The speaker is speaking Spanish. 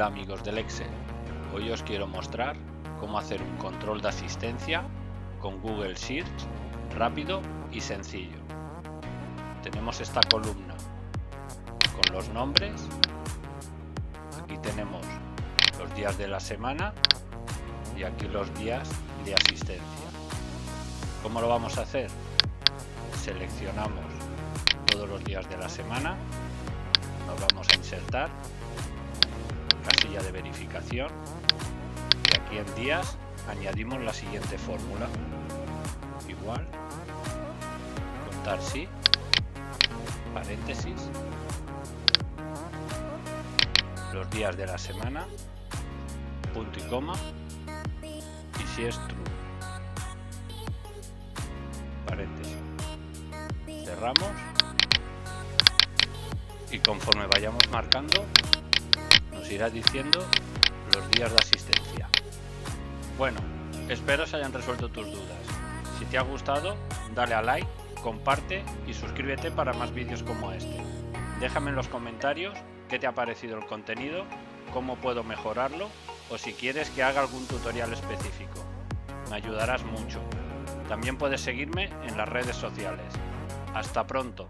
Hola amigos del Excel, hoy os quiero mostrar cómo hacer un control de asistencia con Google Search rápido y sencillo. Tenemos esta columna con los nombres, aquí tenemos los días de la semana y aquí los días de asistencia. ¿Cómo lo vamos a hacer? Seleccionamos todos los días de la semana, nos vamos a insertar, casilla de verificación y aquí en días añadimos la siguiente fórmula, igual, contar sí, paréntesis, los días de la semana, punto y coma, y si es true, paréntesis, cerramos y conforme vayamos marcando nos irá diciendo los días de asistencia. Bueno, espero se hayan resuelto tus dudas. Si te ha gustado, dale a like, comparte y suscríbete para más vídeos como este. Déjame en los comentarios qué te ha parecido el contenido, cómo puedo mejorarlo o si quieres que haga algún tutorial específico. Me ayudarás mucho. También puedes seguirme en las redes sociales. Hasta pronto.